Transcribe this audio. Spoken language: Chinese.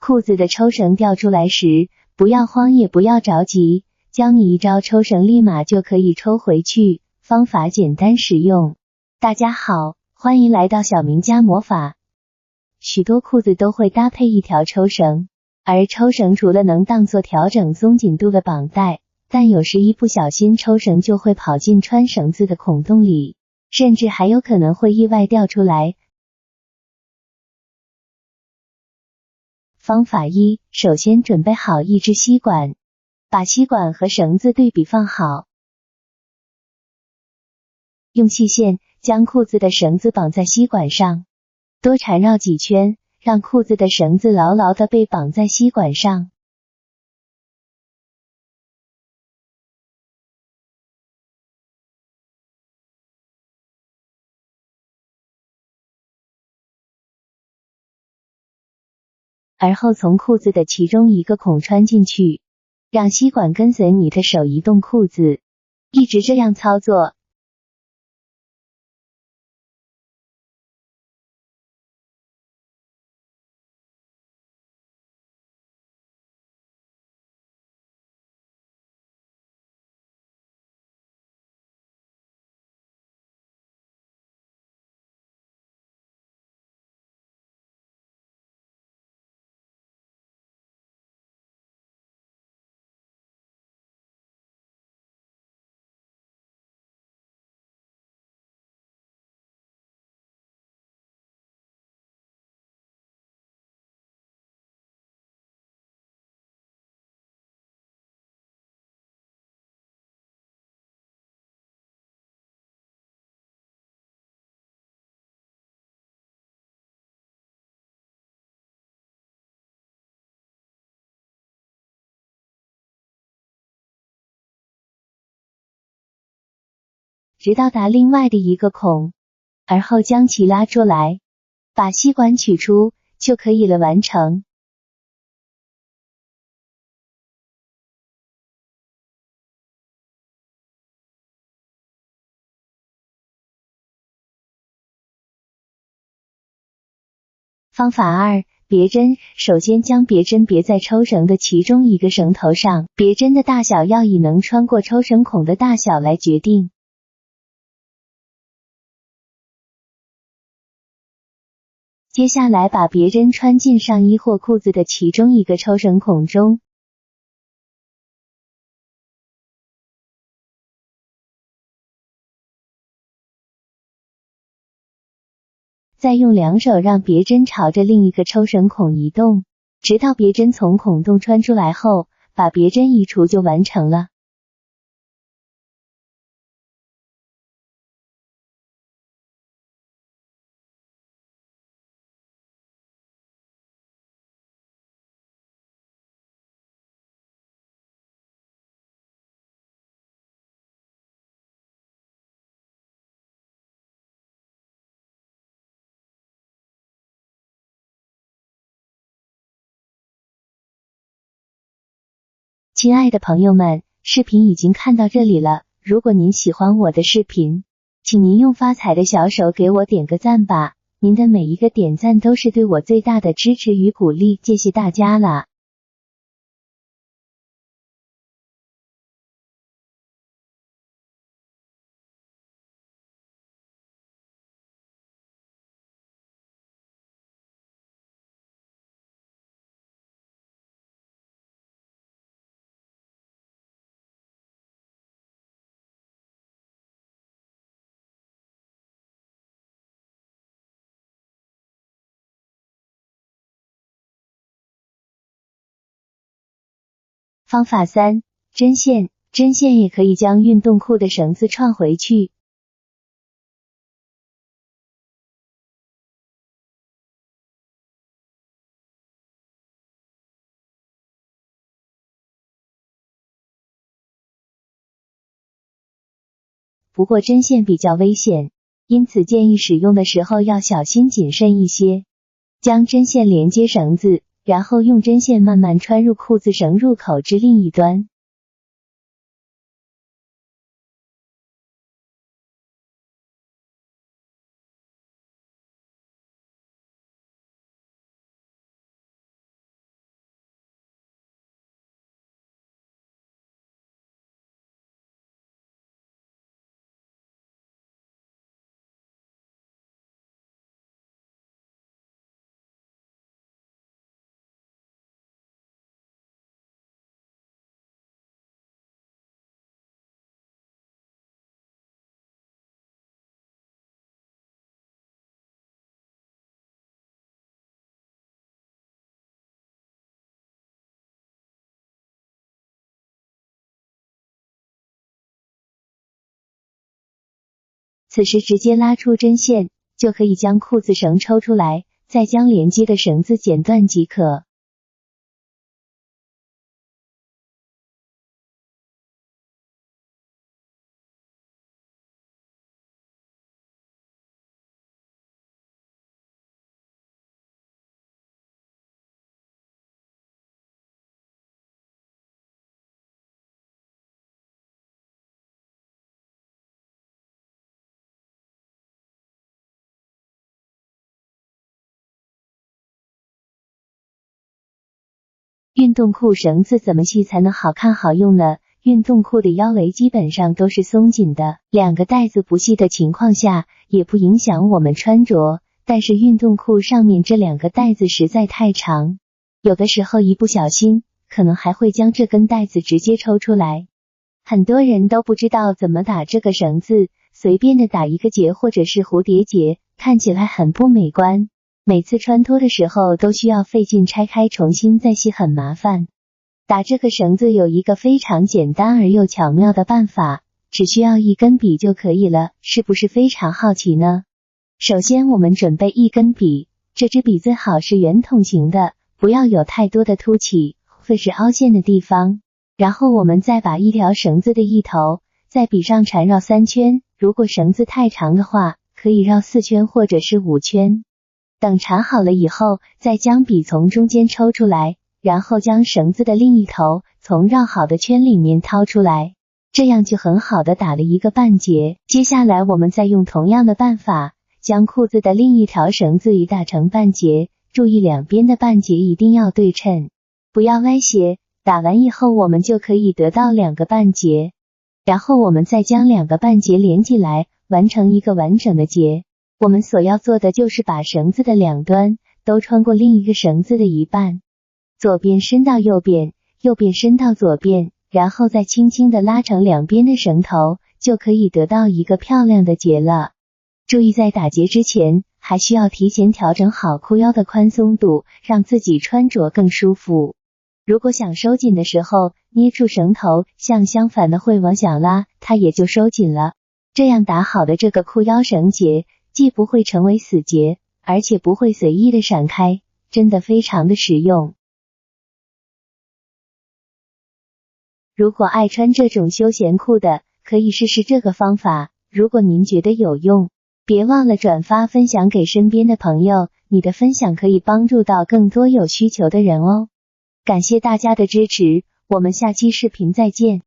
裤子的抽绳掉出来时，不要慌也不要着急，教你一招抽绳立马就可以抽回去，方法简单实用。大家好，欢迎来到小明家魔法。许多裤子都会搭配一条抽绳，而抽绳除了能当作调整松紧度的绑带，但有时一不小心抽绳就会跑进穿绳子的孔洞里，甚至还有可能会意外掉出来。方法一，首先准备好一支吸管，把吸管和绳子对比放好，用细线将裤子的绳子绑在吸管上，多缠绕几圈，让裤子的绳子牢牢地被绑在吸管上。而后从裤子的其中一个孔穿进去，让吸管跟随你的手移动裤子，一直这样操作。直到达另外的一个孔，而后将其拉出来，把吸管取出就可以了，完成。方法二，别针。首先将别针别在抽绳的其中一个绳头上，别针的大小要以能穿过抽绳孔的大小来决定。接下来把别针穿进上衣或裤子的其中一个抽绳孔中，再用两手让别针朝着另一个抽绳孔移动，直到别针从孔洞穿出来后，把别针移除就完成了。亲爱的朋友们，视频已经看到这里了，如果您喜欢我的视频，请您用发财的小手给我点个赞吧，您的每一个点赞都是对我最大的支持与鼓励，谢谢大家了。方法三，针线。针线也可以将运动裤的绳子串回去。不过针线比较危险，因此建议使用的时候要小心谨慎一些。将针线连接绳子，然后用针线慢慢穿入裤子绳入口之另一端。此时直接拉出针线，就可以将裤子绳抽出来，再将连接的绳子剪断即可。运动裤绳子怎么系才能好看好用呢？运动裤的腰围基本上都是松紧的，两个带子不系的情况下也不影响我们穿着，但是运动裤上面这两个带子实在太长，有的时候一不小心可能还会将这根带子直接抽出来。很多人都不知道怎么打这个绳子，随便的打一个结或者是蝴蝶结，看起来很不美观。每次穿脱的时候都需要费劲拆开重新再系，很麻烦。打这个绳子有一个非常简单而又巧妙的办法，只需要一根笔就可以了，是不是非常好奇呢？首先我们准备一根笔，这支笔最好是圆筒形的，不要有太多的凸起或是凹陷的地方。然后我们再把一条绳子的一头在笔上缠绕3圈，如果绳子太长的话，可以绕4圈或者是5圈。等缠好了以后，再将笔从中间抽出来，然后将绳子的另一头从绕好的圈里面掏出来，这样就很好的打了一个半结。接下来我们再用同样的办法，将裤子的另一条绳子也打成半结，注意两边的半结一定要对称，不要歪斜。打完以后我们就可以得到2个半结，然后我们再将2个半结连起来，完成一个完整的结。我们所要做的就是把绳子的两端都穿过另一个绳子的一半，左边伸到右边，右边伸到左边，然后再轻轻地拉成两边的绳头，就可以得到一个漂亮的结了。注意在打结之前，还需要提前调整好裤腰的宽松度，让自己穿着更舒服。如果想收紧的时候，捏住绳头，向相反的会往下拉，它也就收紧了。这样打好的这个裤腰绳结，既不会成为死结，而且不会随意的闪开，真的非常的实用。如果爱穿这种休闲裤的，可以试试这个方法。如果您觉得有用，别忘了转发分享给身边的朋友，你的分享可以帮助到更多有需求的人哦。感谢大家的支持，我们下期视频再见。